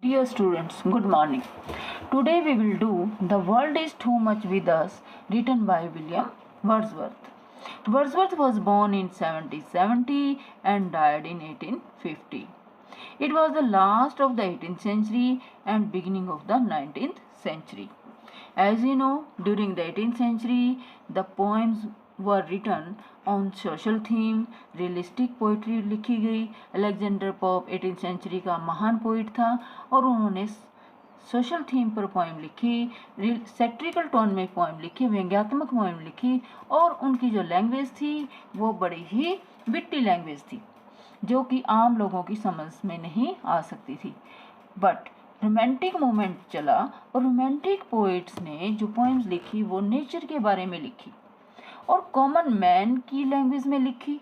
Dear students, good morning. Today we will do The World is Too Much with Us, written by William Wordsworth. Wordsworth was born in 1770 and died in 1850. It was the last of the 18th century and beginning of the 19th century. As you know, during the 18th century, the poems were written on social theme, realistic poetry लिखी गई। Alexander pope 18th century का महान poet था और उन्होंने social theme पर poem लिखी, satirical tone में पोएम लिखी, व्यंग्यात्मक पोएम लिखी और उनकी जो लैंग्वेज थी वो बड़ी ही विट्टी लैंग्वेज थी जो कि आम लोगों की समझ में नहीं आ सकती थी। बट रोमांटिक मूवमेंट चला और रोमांटिक पोइट्स ने जो पोएम्स लिखी वो नेचर के बारे में लिखी और कॉमन मैन की लैंग्वेज में लिखी।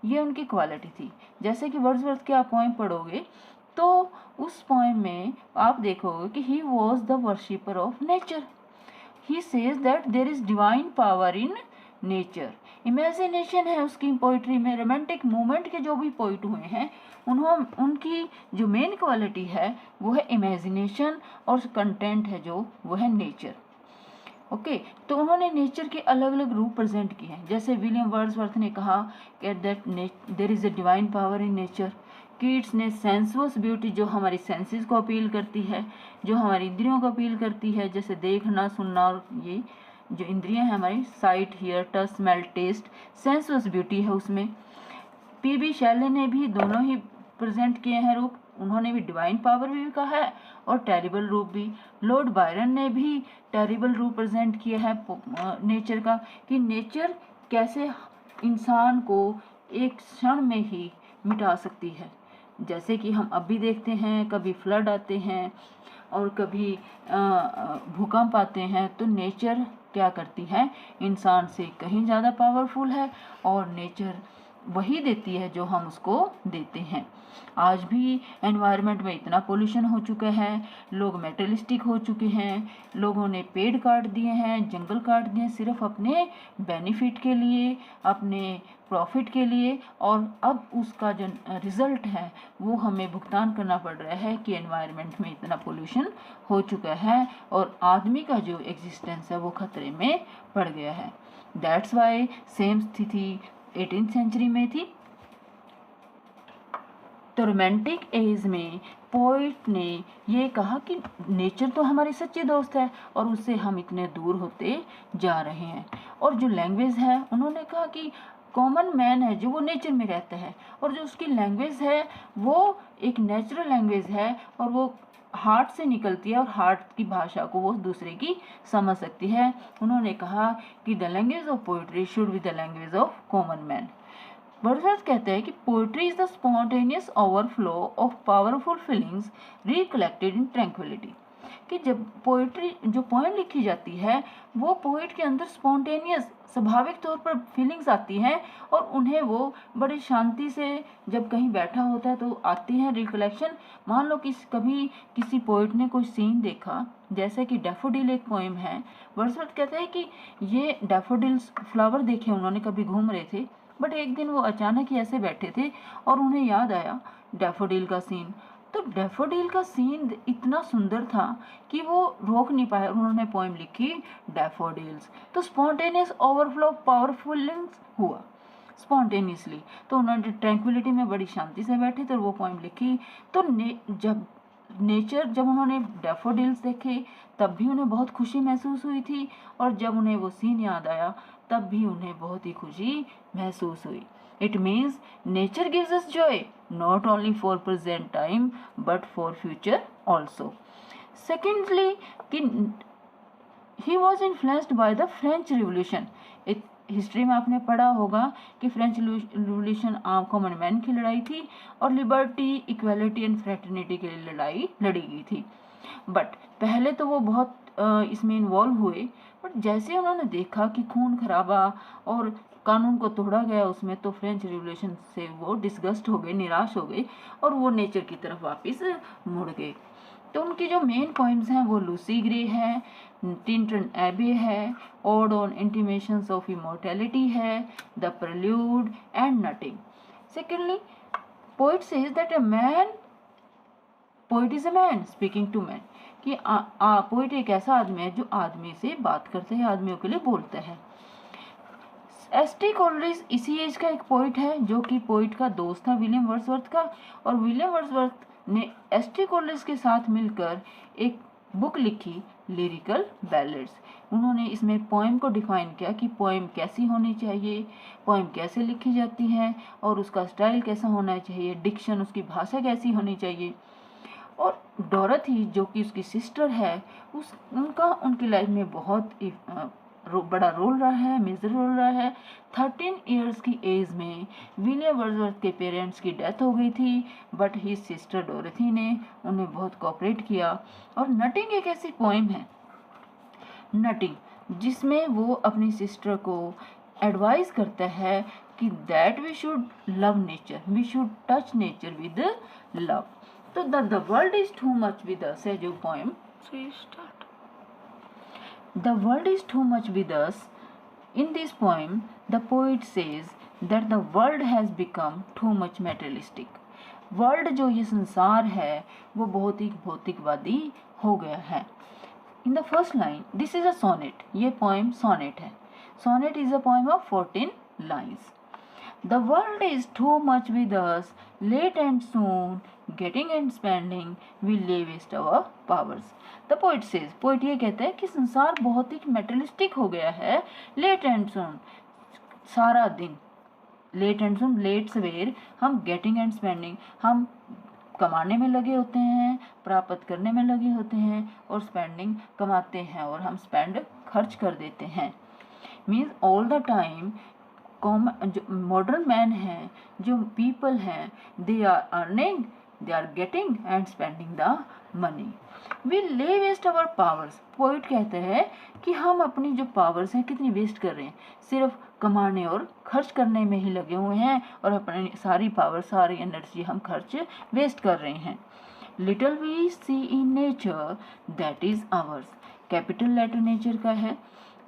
ये उनकी क्वालिटी थी। जैसे कि वर्ड्सवर्थ के आप पोएम पढ़ोगे तो उस पोएम में आप देखोगे कि he was the worshipper of nature. He says that there is divine power in nature. Imagination है उसकी पोइट्री में। रोमांटिक मूवमेंट के जो भी पोइट हुए हैं उनकी जो मेन क्वालिटी है वो है इमेजिनेशन और कंटेंट है जो वो है नेचर। ओके तो उन्होंने नेचर के अलग अलग रूप प्रेजेंट किए हैं। जैसे विलियम वर्ड्सवर्थ ने कहा कि that there is a divine power in nature. Keats ने सेंसुअस ब्यूटी जो हमारी सेंसेस को अपील करती है, जो हमारी इंद्रियों को अपील करती है, जैसे देखना सुनना और ये जो इंद्रियां हैं हमारी site here touch smell taste, sensuous beauty है उसमें। पी.बी. शैले ने भी दोनों ही प्रेजेंट किए हैं रूप। उन्होंने भी डिवाइन पावर भी कहा है और टेरिबल रूप भी। लॉर्ड बायरन ने भी टेरिबल रूप प्रेजेंट किया है नेचर का, कि नेचर कैसे इंसान को एक क्षण में ही मिटा सकती है। जैसे कि हम अभी देखते हैं, कभी फ्लड आते हैं और कभी भूकंप आते हैं, तो नेचर क्या करती है, इंसान से कहीं ज़्यादा पावरफुल है और नेचर वही देती है जो हम उसको देते हैं। आज भी एनवायरनमेंट में इतना पोल्यूशन हो चुका है, लोग मेटलिस्टिक हो चुके हैं, लोगों ने पेड़ काट दिए हैं, जंगल काट दिए सिर्फ अपने बेनिफिट के लिए, अपने प्रॉफिट के लिए, और अब उसका जो रिजल्ट है वो हमें भुगतान करना पड़ रहा है कि एनवायरनमेंट में इतना पोल्यूशन हो चुका है और आदमी का जो एग्जिस्टेंस है वो खतरे में पड़ गया है। दैट्स वाई सेम स्थिति 18th सेंचुरी में थी। तो रोमांटिक एज में पोइट ने ये कहा कि नेचर तो हमारी सच्ची दोस्त है और उससे हम इतने दूर होते जा रहे हैं। और जो लैंग्वेज है उन्होंने कहा कि कॉमन मैन है जो वो नेचर में रहता है और जो उसकी लैंग्वेज है वो एक नेचुरल लैंग्वेज है और वो हार्ट से निकलती है और हार्ट की भाषा को वो दूसरे की समझ सकती है। उन्होंने कहा कि the language of poetry should be the language of common man. Wordsworth कहते हैं कि poetry is the spontaneous overflow of powerful feelings recollected in tranquillity. कि जब पोइट्री जो पोएम लिखी जाती है वो पोइट के अंदर स्पॉन्टेनियस स्वाभाविक तौर पर फीलिंग्स आती हैं और उन्हें वो बड़ी शांति से जब कहीं बैठा होता है तो आती है रिकलेक्शन। मान लो कि कभी किसी पोइट ने कोई सीन देखा, जैसे कि डैफोडिल एक पोएम है। वर्ड्सवर्थ कहते हैं कि ये डैफोडिल्स फ्लावर देखे उन्होंने, कभी घूम रहे थे, बट एक दिन वो अचानक ही ऐसे बैठे थे और उन्हें याद आया डैफोडिल का सीन। तो डैफोडिल का सीन इतना सुंदर था कि वो रोक नहीं पाए, उन्होंने पोएम लिखी डैफोडिल्स। तो स्पॉन्टेनियस ओवरफ्लो पावरफुलिंग्स हुआ स्पॉन्टेनियसली। तो उन्होंने ट्रैंक्विलिटी में बड़ी शांति से बैठे तो वो पोएम लिखी। तो जब उन्होंने डैफोडिल्स देखे तब भी उन्हें बहुत खुशी महसूस हुई थी और जब उन्हें वो सीन याद आया तब भी उन्हें बहुत ही खुशी महसूस हुई। It means nature gives us Joy not only for present time but for future also. Secondly, he was influenced by the French Revolution. History में आपने पढ़ा होगा कि फ्रेंच रिवोल्यूशन कॉमन मैन की लड़ाई थी और लिबर्टी, इक्वालिटी एंड फ्रेटर्निटी के लिए लड़ाई लड़ी गई थी। बट पहले तो वो बहुत इसमें इन्वॉल्व हुए, बट जैसे उन्होंने देखा कि खून खराबा और कानून को तोड़ा गया उसमें, तो फ्रेंच रिवोल्यूशन से वो डिस्गस्ट हो गए, निराश हो गए और वो नेचर की तरफ वापस मुड़ गए। तो उनकी जो मेन पॉइंट्स हैं वो लूसी ग्रे है, टिंटन एबे है, ode on intimations of immortality है, the prelude and nutting. Secondly, poet says that a man poet is a man speaking to man, कि पोइट एक ऐसा आदमी है जो आदमी से बात करते हैं, आदमियों के लिए बोलता है। एस.टी. कोलरिज इसी एज का एक पोइट है जो कि पोइट का दोस्त था विलियम वर्ड्सवर्थ का, और विलियम वर्ड्सवर्थ ने एस.टी. कोलरिज के साथ मिलकर एक बुक लिखी, लिरिकल बैलेड्स। उन्होंने इसमें पोएम को डिफाइन किया कि पोएम कैसी होनी चाहिए, पोएम कैसे लिखी जाती है और उसका स्टाइल कैसा होना चाहिए, डिक्शन, उसकी भाषा कैसी होनी चाहिए। और डोरथी जो कि उसकी सिस्टर है, उनका उनकी लाइफ में बहुत बड़ा रोल रहा है, मेजर रोल रहा है। 13 इयर्स की एज में विलियम वर्ड्सवर्थ के पेरेंट्स की डेथ हो गई थी, बट ही सिस्टर डोरथी ने उन्हें बहुत कोऑपरेट किया। और नटिंग एक ऐसी पोएम है, नटिंग, जिसमें वो अपनी सिस्टर को एडवाइस करता है कि that we should love nature, we should touch nature with love. तो the world is too much with us है जो poem. So you start. The world is too much with us. In this poem, the poet says that the world has become too much materialistic. World जो ये संसार है वो बहुत ही भौतिकवादी हो गया है। In the first line, this is a sonnet, ये पोएम सोनेट है। Sonnet is a poem of 14 lines. The world is too much with us, late and soon, getting and spending, we lay waste our powers. The poet says, poet ये कहता है कि संसार बहुत ही मेटलिस्टिक हो गया है, लेट एंड सुन, सारा दिन, लेट एंड सुन, लेट सवेर, हम गेटिंग एंड स्पेंडिंग, हम कमाने में लगे होते हैं, प्राप्त करने में लगे होते हैं, और स्पेंडिंग कमाते हैं और हम स्पेंड खर्च कर देते हैं। मीन्स ऑल द टाइम जो मॉडर्न मैन हैं, जो पीपल हैं, they are earning, they are getting and spending the money. We lay waste our powers. Poet कहते हैं कि हम अपनी जो पावर्स हैं कितनी वेस्ट कर रहे हैं, सिर्फ कमाने और खर्च करने में ही लगे हुए हैं, और अपनी सारी पावर, सारी एनर्जी हम खर्च वेस्ट कर रहे हैं। Little we see in nature that is ours, capital letter nature का है।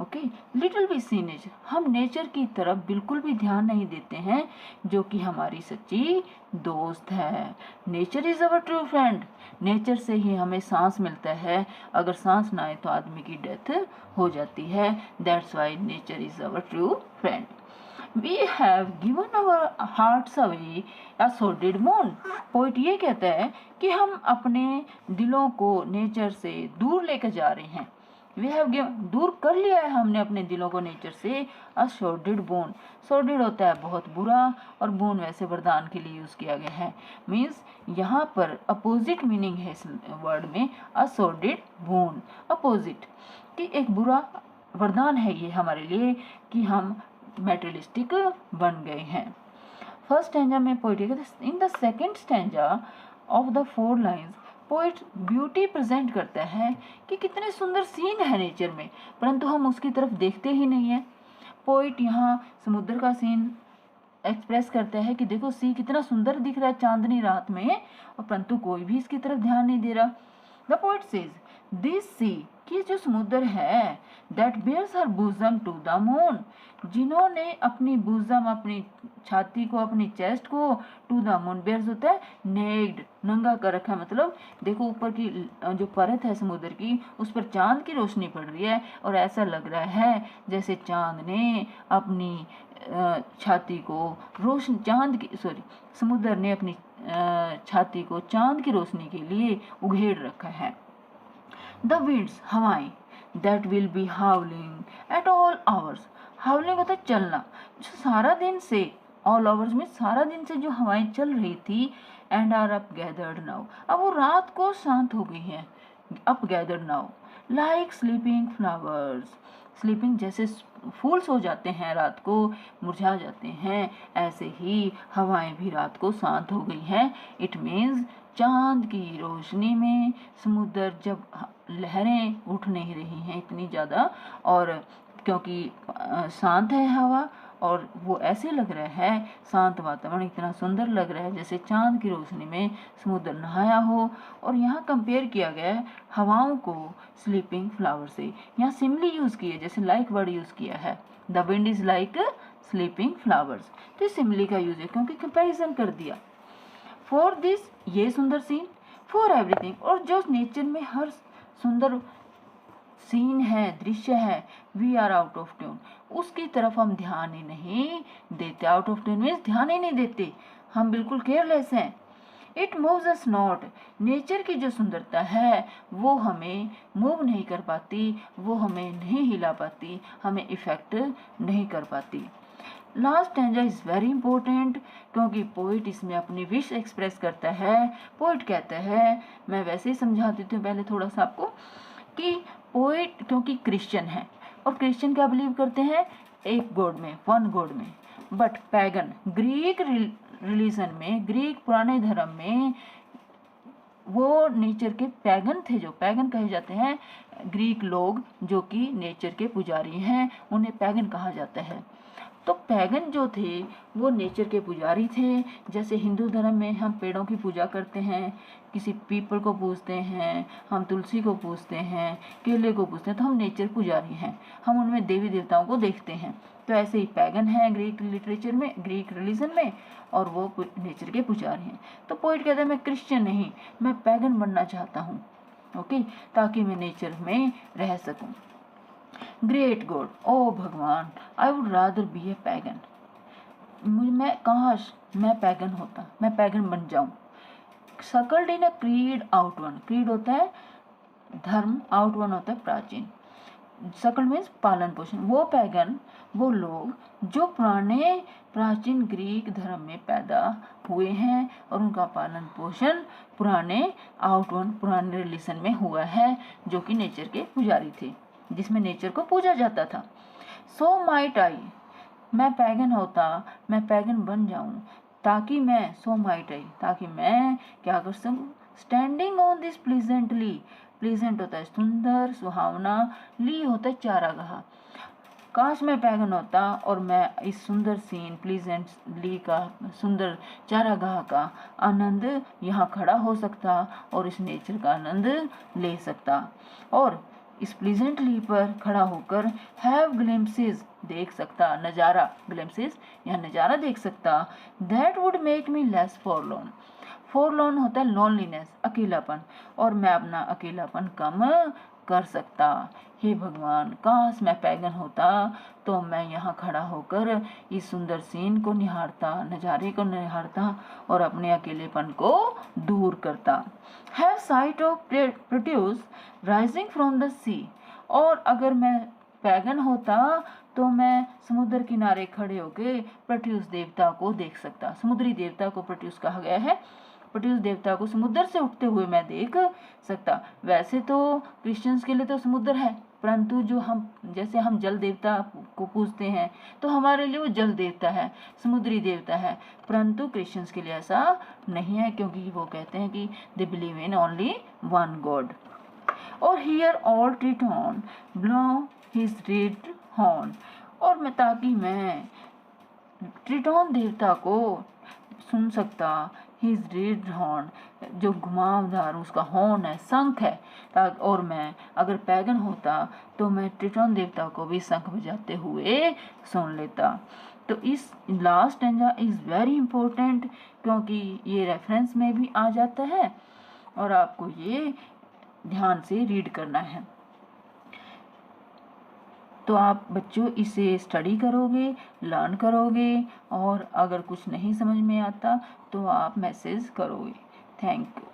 Okay, little we see nature, हम नेचर की तरफ बिल्कुल भी ध्यान नहीं देते हैं जो कि हमारी सच्ची दोस्त है। Nature is our true friend, nature से ही हमें सांस मिलता है, अगर सांस ना आए तो आदमी की डेथ हो जाती है। That's why nature is our true friend. We have given our hearts away a sordid boon. Poet ये कहता है कि हम अपने दिलों को नेचर से दूर लेकर जा रहे हैं। वी हैव गिवन, दूर कर लिया है हमने अपने दिलों को नेचर से। अ सॉर्डेड बोन, सॉर्डेड होता है बहुत बुरा, और बोन वैसे वरदान के लिए यूज़ किया गया है। मीन्स यहाँ पर अपोजिट मीनिंग है इस वर्ड में, अ सॉर्डेड बोन, अपोजिट, कि एक बुरा वरदान है ये हमारे लिए कि हम मेटेरियलिस्टिक बन गए हैं। फर्स्ट स्टैंजा में poet in the second stanza of the 4 lines, poet beauty present करता है कि कितने सुंदर सीन है नेचर में, परंतु हम उसकी तरफ देखते ही नहीं है। पोइट यहाँ समुद्र का सीन एक्सप्रेस करता है कि देखो सी कितना सुंदर दिख रहा है चांदनी रात में, और परंतु कोई भी इसकी तरफ ध्यान नहीं दे रहा। The poet says this sea, कि जो समुद्र है, that bears her bosom to the moon, जिन्होंने अपनी bosom, अपनी छाती को, अपनी चेस्ट को, टू द मून, बेयर्स होता है नेक्ड, नंगा कर रखा है, मतलब देखो ऊपर की जो परत है समुद्र की, उस पर चांद की रोशनी पड़ रही है, और ऐसा लग रहा है जैसे चांद ने अपनी छाती को रोशनी, समुद्र ने अपनी छाती को चांद की रोशनी के लिए उघेड़ रखा है। द विंड्स, हवाएं, that will be हाउलिंग at all hours, हाउलिंग होता है चलना, जो सारा दिन से, ऑल आवर्स में सारा दिन से जो हवाएं चल रही थी, and are up gathered now, अब वो रात को शांत हो गई हैं, up gathered now, like sleeping flowers, sleeping जैसे फूल सो जाते हैं रात को, मुरझा जाते हैं, ऐसे ही हवाएं भी रात को शांत हो गई हैं। इट मीन्स चांद की रोशनी में समुद्र जब लहरें उठ नहीं रही हैं इतनी ज़्यादा, और क्योंकि शांत है हवा, और वो ऐसे लग रहा है, शांत वातावरण इतना सुंदर लग रहा है जैसे चांद की रोशनी में समुद्र नहाया हो। और यहाँ कंपेयर किया गया है हवाओं को स्लीपिंग फ्लावर से, यहाँ सिमिली यूज़ की है, जैसे लाइक वर्ड यूज़ किया है, the wind is like sleeping flowers, तो सिमिली का यूज़ है क्योंकि कंपेरिजन कर दिया। फॉर दिस, ये सुंदर सीन, फॉर एवरीथिंग, और जो नेचर में हर सुंदर सीन है, दृश्य है, we are out of tune, उसकी तरफ हम ध्यान ही नहीं देते। आउट ऑफ ट्यून मीन्स ध्यान ही नहीं देते, हम बिल्कुल केयरलेस हैं। It moves us not, nature की जो सुंदरता है वो हमें मूव नहीं कर पाती, वो हमें नहीं हिला पाती, हमें इफेक्ट नहीं कर पाती। Last stanza is very important, क्योंकि पोइट इसमें अपनी विश एक्सप्रेस करता है। पोइट कहता है, मैं वैसे ही समझा देती हूँ पहले थोड़ा सा आपको, कि पोइट क्योंकि क्रिश्चियन है, और क्रिश्चियन क्या बिलीव करते हैं, एक गॉड में, वन गॉड में। बट पैगन, ग्रीक रिलीजन में, ग्रीक पुराने धर्म में वो नेचर के पैगन थे, जो पैगन कहे जाते हैं ग्रीक लोग जो कि नेचर के पुजारी हैं, उन्हें पैगन कहा जाता है। तो पैगन जो थे वो नेचर के पुजारी थे। जैसे हिंदू धर्म में हम पेड़ों की पूजा करते हैं, किसी पीपल को पूजते हैं, हम तुलसी को पूजते हैं, केले को पूजते हैं, तो हम नेचर पुजारी हैं, हम उनमें देवी देवताओं को देखते हैं। तो ऐसे ही पैगन है ग्रीक लिटरेचर में, ग्रीक रिलीजन में, और वो नेचर के पुजारी हैं। तो पोइट कहता है मैं क्रिश्चियन नहीं, मैं पैगन बनना चाहता हूँ, ओके, ताकि मैं नेचर में रह सकूँ। ग्रेट गॉड, ओ भगवान, I would rather be A pagan, मैं काश मैं पैगन होता, मैं पैगन बन जाऊं। सकल्ड इन अ क्रीड आउट वन, क्रीड होता है धर्म, आउट वन होता है प्राचीन। सकल मीन्स पालन पोषण, वो पैगन, वो लोग जो पुराने प्राचीन ग्रीक धर्म में पैदा हुए हैं और उनका पालन पोषण पुराने आउट वन, पुराने रिलीजन में हुआ है, जो कि नेचर के पुजारी थे, जिसमें नेचर को पूजा जाता था। सो माइट आई, मैं पैगन होता, मैं पैगन बन जाऊं, ताकि मैं, सो माइट आई, ताकि मैं क्या कर सकूं, standing on this pleasantly, pleasant होता है सुंदर, सुहावना, ली होता है चारागाह। काश मैं पैगन होता और मैं इस सुंदर सीन, प्लीजेंट ली का, सुंदर चारागाह का आनंद यहाँ खड़ा हो सकता और इस नेचर का आनंद ले सकता, और इस प्लीजेंट ली पर खड़ा होकर हैव ग्लिम्पसेस, देख सकता, नज़ारा, ग्लिम्पसेस यहाँ नज़ारा देख सकता। That would make me less forlorn, forlorn होता है लोनलीनेस, अकेलापन, और मैं अपना अकेलापन कम कर सकता। हे भगवान, काश मैं पैगन होता तो मैं यहाँ खड़ा होकर इस सुंदर सीन को निहारता, नज़ारे को निहारता और अपने अकेलेपन को दूर करता। Have sight of Proteus rising from the sea, और अगर मैं पैगन होता तो मैं समुद्र किनारे खड़े होकर प्रोट्यूस देवता को देख सकता। समुद्री देवता को प्रोट्यूस कहा गया है, प्रोट्यूस देवता को समुद्र से उठते हुए मैं देख सकता। वैसे तो क्रिश्चियंस के लिए तो समुद्र है, परंतु जो हम, जैसे हम जल देवता को पूजते हैं तो हमारे लिए वो जल देवता है, समुद्री देवता है, परंतु क्रिश्चियंस के लिए ऐसा नहीं है, क्योंकि वो कहते हैं कि they believe in only one god. और hear all Triton blow his red horn, और मैं, ताकि मैं ट्रिटॉन देवता को सुन सकता, हिज रेड हॉर्न, जो घुमावदार उसका हॉर्न है, शंख है, और मैं अगर पैगन होता तो मैं ट्रिटॉन देवता को भी शंख बजाते हुए सुन लेता। तो इस last stanza is very important, क्योंकि ये रेफरेंस में भी आ जाता है और आपको ये ध्यान से रीड करना है। तो आप बच्चों इसे स्टडी करोगे, लर्न करोगे, और अगर कुछ नहीं समझ में आता तो आप मैसेज करोगे। Thank you.